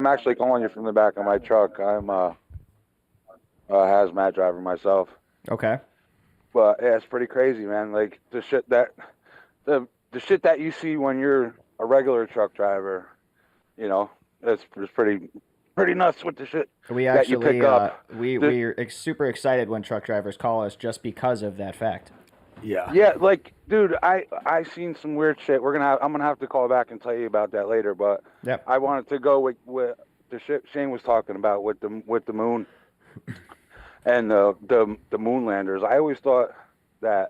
I'm actually calling you from the back of my truck. I'm a hazmat driver myself, Okay. but yeah, it's pretty crazy, man. Like the shit that you see when you're a regular truck driver, you know, it's pretty nuts with the shit We that you pick actually up. The, we're super excited when truck drivers call us just because of that fact. Yeah. yeah, like, dude, I seen some weird shit. I'm gonna have to call back and tell you about that later. But Yep. I wanted to go with the shit Shane was talking about with the moon and the moon landers. I always thought that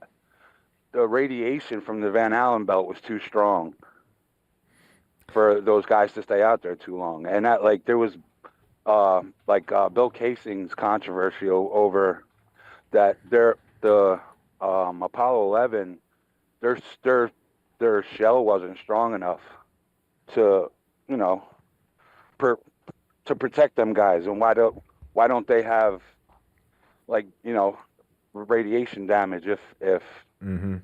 the radiation from the Van Allen belt was too strong for those guys to stay out there too long, and that like there was Bill Casing's controversy over that the Apollo 11 their their shell wasn't strong enough to you know per, to protect them guys, and why don't they have like radiation damage Mm-hmm.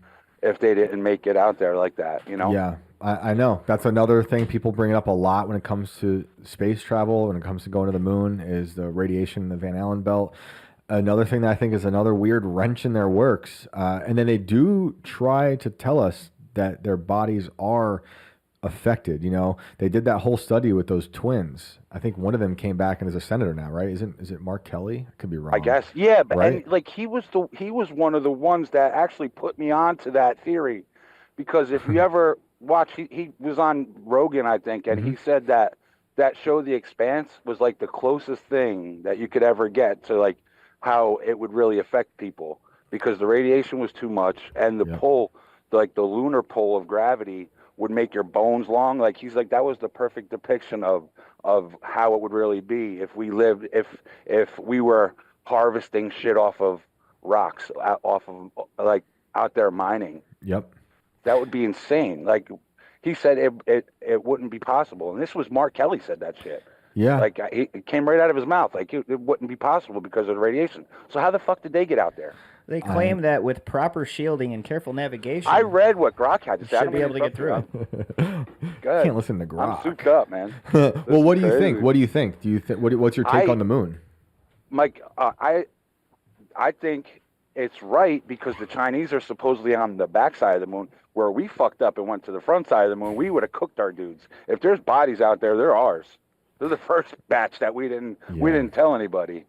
if they didn't make it out there like that, you know? Yeah, I know. That's another thing people bring up a lot when it comes to space travel, when it comes to going to the moon, is the radiation in the Van Allen belt. Another thing that I think is another weird wrench in their works. And then they do try to tell us that their bodies are affected. You know, they did that whole study with those twins. I think one of them came back and is a senator now, right? Is it Mark Kelly? I could be I wrong. guess, yeah, but Right? and like he was one of the ones that actually put me on to that theory, because if you ever watch, he was on Rogan, I think, and Hmm. he said that that show, The Expanse, was like the closest thing that you could ever get to like how it would really affect people, because the radiation was too much and the Yep. pull, like the lunar pull of gravity, would make your bones long. Like he's like that was the perfect depiction of how it would really be if we lived if we were harvesting shit off of rocks, off of like out there mining. Yep. That would be insane. Like he said, it wouldn't be possible. And this was Mark Kelly said that shit. Yeah. Like it came right out of his mouth. Like it wouldn't be possible because of the radiation. So how the fuck did they get out there? They I claim that with proper shielding and careful navigation, I read what Grok had to you say. I should don't be mean able to get through it. Good. Can't listen to I'm Grok. souped up, man. Well, This what is do you think? crazy. What do you think? Do you think what's your take I on the moon? Mike, I think it's right because the Chinese are supposedly on the backside of the moon, where we fucked up and went to the front side of the moon. We would have cooked our dudes. If there's bodies out there, they're ours. They're the first batch that we Yeah. didn't tell anybody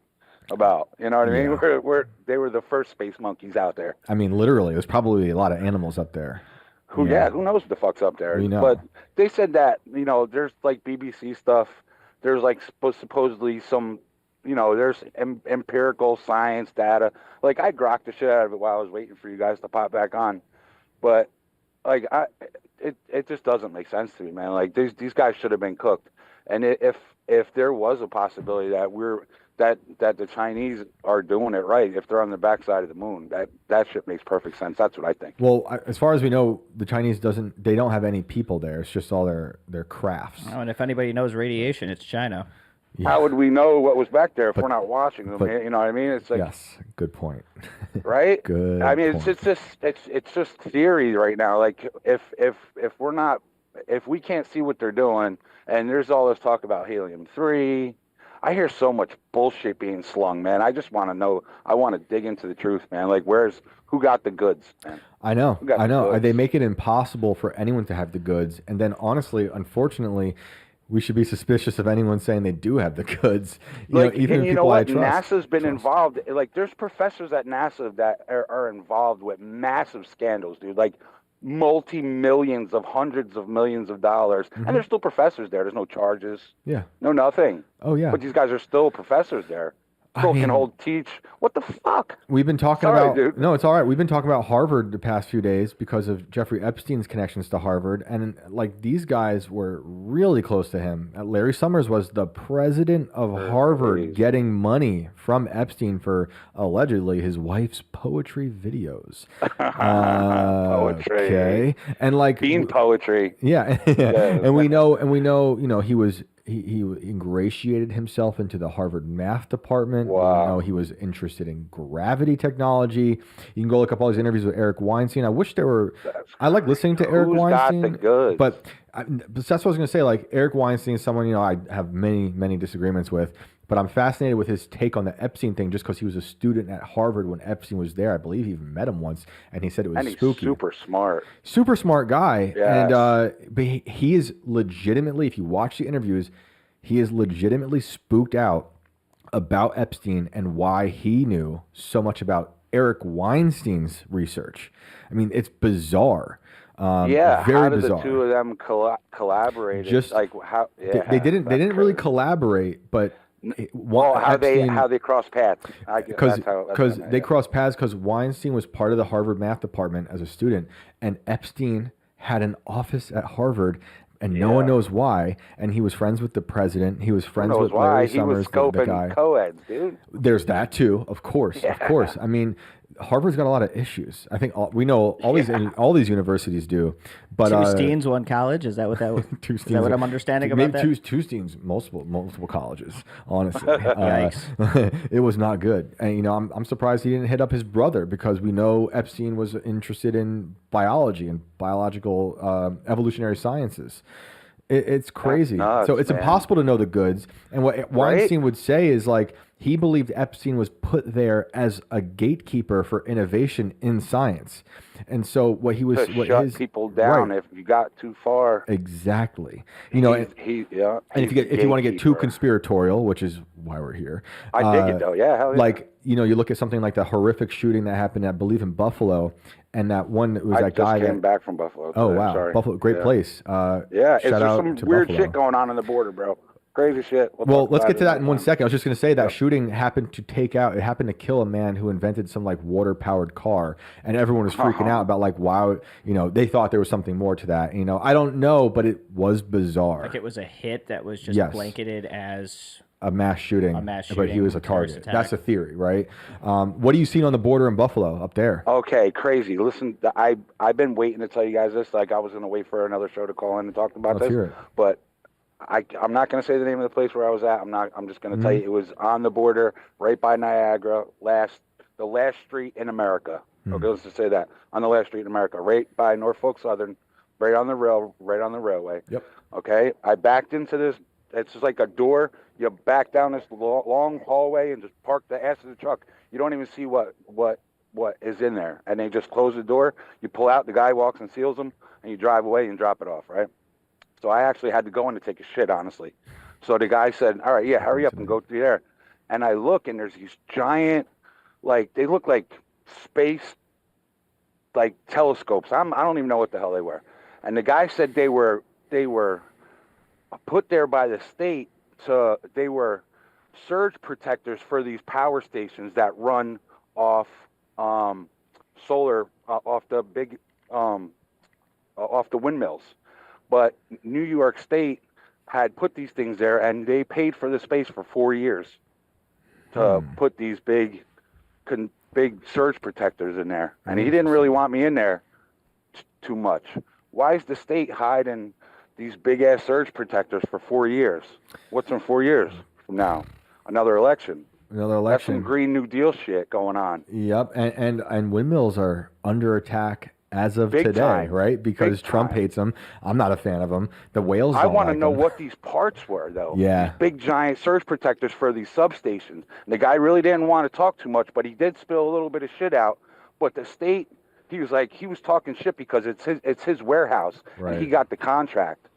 about. You know what I mean? Yeah. They were the first space monkeys out there. I mean, literally, there's probably a lot of animals up there. Who Yeah. who knows what the fuck's up there? We know. But they said that there's like BBC stuff. There's like supposedly some there's empirical science data. Like I grokked the shit out of it while I was waiting for you guys to pop back on, but like it just doesn't make sense to me, man. Like these guys should have been cooked. And if there was a possibility that that the Chinese are doing it right, if they're on the backside of the moon, that shit makes perfect sense. That's what I think. Well, as far as we know, the Chinese they don't have any people there. It's just all their crafts. Oh, and if anybody knows radiation, it's China. Yeah. How would we know what was back there if we're not watching them? but- You know what I mean? It's like, Yes, good point. right? Good I mean, point. it's just theory right now. Like if we're not, if we can't see what they're doing, and there's all this talk about helium-3, I hear so much bullshit being slung, man. I just want to know. I want to dig into the truth, man. Like, who got the goods, man? I know. Who got I the know. goods? They make it impossible for anyone to have the goods. And then, honestly, unfortunately, we should be suspicious of anyone saying they do have the goods. Like, Even and you know people I what? trust. NASA's been involved. Like, there's professors at NASA that are involved with massive scandals, dude. Like, multi-millions of hundreds of millions of dollars, Mhm. and there's still professors there. There's no charges, Yeah. no nothing. Oh, yeah. But these guys are still professors there. I Still mean- can hold teach. What the fuck? We've been talking Sorry, about dude. no, it's all right. We've been talking about Harvard the past few days because of Jeffrey Epstein's connections to Harvard, and like these guys were really close to him. Larry Summers was the president of Harvard, Jeez. getting money from Epstein for allegedly his wife's poetry videos. Poetry. Okay, and like Bean poetry. yeah, Yeah. and we know, he ingratiated himself into the Harvard math department. Wow. We know he was interested in gravity technology. You can go look up all these interviews with Eric Weinstein. I wish there were. I like listening to Eric Who's got Weinstein, the goods? but that's what I was gonna say. Like Eric Weinstein is someone I have many disagreements with, but I'm fascinated with his take on the Epstein thing, just because he was a student at Harvard when Epstein was there. I believe he even met him once, and he said it was And he's spooky. super smart Guy, Yes. and but he is legitimately. If you watch the interviews, he is legitimately spooked out about Epstein and why he knew so much about Eric Weinstein's research. I mean, it's bizarre. Very how did bizarre. the two of them collaborate? Just like how? Yeah, they didn't really crazy. collaborate, but How Epstein, they cross paths? because they crossed paths because Weinstein was part of the Harvard math department as a student, and Epstein had an office at Harvard. And no one knows why. And he was friends with the president. He was friends with Larry Summers, the guy. Co-eds, dude. There's that too, of course, of course. I mean, Harvard's got a lot of issues. I think we know all these universities do. But two Steens, one college. Is that what that? Is that what I'm understanding about that? Two Steens, multiple colleges. Honestly, Yikes. It was not good. And I'm surprised he didn't hit up his brother, because we know Epstein was interested in biology and biological evolutionary sciences. It's crazy. Nuts, so it's impossible to know the goods. And what Weinstein would say is like, he believed Epstein was put there as a gatekeeper for innovation in science. And so what he was shut people down if you got too far. Exactly. And if you want to get too conspiratorial, which is why we're here. I dig it though. Yeah. Hell yeah. Like, you look at something like the horrific shooting that happened, I believe, in Buffalo, and that one that was that guy came back from Buffalo. Oh wow, sorry. Buffalo, great place. There's some weird Buffalo. shit going on the border, bro. Crazy shit. Well, let's get to that in 1 second. I was just going to say that shooting happened to kill a man who invented some like water powered car, and everyone was freaking out about like, wow, they thought there was something more to that. I don't know, but it was bizarre. Like it was a hit that was just blanketed as a mass shooting, but he was a target. That's a theory, right? What are you seeing on the border in Buffalo up there? Okay, crazy. Listen, I've been waiting to tell you guys this. Like I was going to wait for another show to call in and talk about Let's this, hear it. but I'm not going to say the name of the place where I was at. I'm just going to tell you it was on the border, right by Niagara, the last street in America. Okay, let's just say that on the last street in America, right by Norfolk Southern, right on the railway. Yep. Okay, I backed into this. It's just like a door. You back down this long hallway and just park the ass of the truck. You don't even see what is in there, and they just close the door. You pull out. The guy walks and seals them, and you drive away and drop it off. Right. So I actually had to go in to take a shit, honestly. So the guy said, all right, hurry up and go through there. And I look, and there's these giant, they look like space, telescopes. I don't even know what the hell they were. And the guy said they were put there by the state they were surge protectors for these power stations that run off solar, off the big, off the windmills. But New York State had put these things there, and they paid for the space for 4 years to put these big surge protectors in there. And he didn't really want me in there too much. Why is the state hiding these big-ass surge protectors for 4 years? What's in 4 years from now? Another election. That's some Green New Deal shit going on. Yep, and windmills are under attack as of Big today, time. right? Because Big Trump time. hates them. I'm not a fan of them. The whales. I want to know them. what these parts were, though. Yeah. These big giant surge protectors for these substations. And the guy really didn't want to talk too much, but he did spill a little bit of shit out. But the state, he was talking shit because it's his warehouse, right. And he got the contract.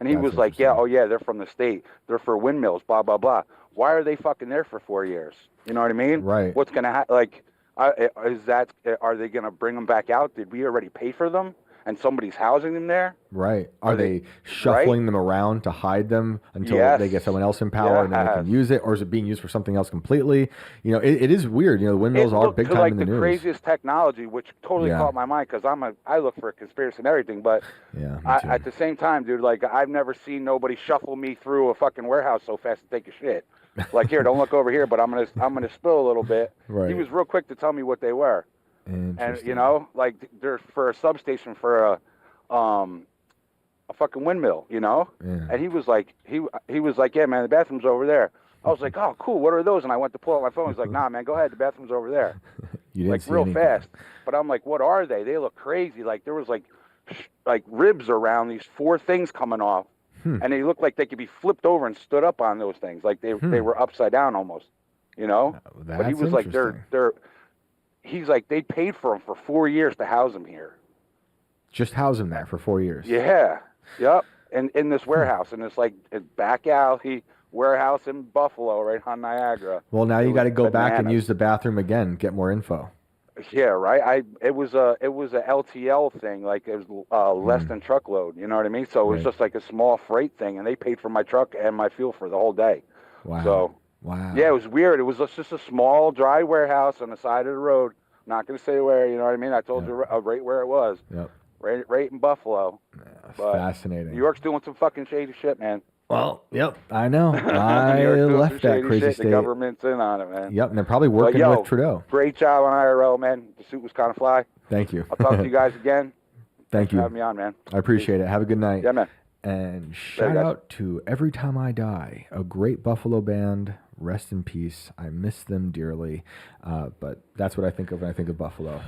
And he was like, they're from the state. They're for windmills, blah, blah, blah. Why are they fucking there for 4 years? You know what I mean? Right. What's going to happen? Are they going to bring them back out? Did we already pay for them? And somebody's housing them there? Right. Are they shuffling them around to hide them until they get someone else in power and then they can use it? Or is it being used for something else completely? It is weird. The windmills are big time in the news. The craziest technology, which totally caught my mind because I look for a conspiracy and everything. But at the same time, dude, I've never seen nobody shuffle me through a fucking warehouse so fast to take a shit. Like, here, don't look over here, but I'm gonna spill a little bit. Right. He was real quick to tell me what they were. And they're for a substation for a fucking windmill, And he was like, yeah, man, the bathroom's over there. I was like, oh, cool. What are those? And I went to pull out my phone. He's like, nah, man, go ahead. The bathroom's over there. You didn't see real anything. fast. But I'm like, what are they? They look crazy. Like there was like like ribs around these 4 things coming off, and they looked like they could be flipped over and stood up on those things, like they were upside down almost, you know. But he was like, he's like, they paid for him for 4 years to house him here. Just house him there for 4 years. Yeah. Yep. And in this warehouse, in this like back alley warehouse in Buffalo, right on Niagara. Well, now you got to go back and use the bathroom again, get more info. Yeah, right. It was a LTL thing, like it was less than truckload. You know what I mean? So it was just like a small freight thing, and they paid for my truck and my fuel for the whole day. Wow. So yeah, it was weird. It was just a small dry warehouse on the side of the road. Not gonna say where. You know what I mean? I told you right where it was. Yep. Right in Buffalo. But fascinating. New York's doing some fucking shady shit, man. Well, yep, I know. I left that crazy shit. state. The government's in on it, man. Yep, and they're probably working with Trudeau. Great job on IRL, man. The suit was kind of fly. Thank you. I'll talk to you guys again. Thank you. Have me on, man. I appreciate it. Have a good night. Yeah, man. And shout out to Every Time I Die, a great Buffalo band. Rest in peace. I miss them dearly. But that's what I think of when I think of Buffalo.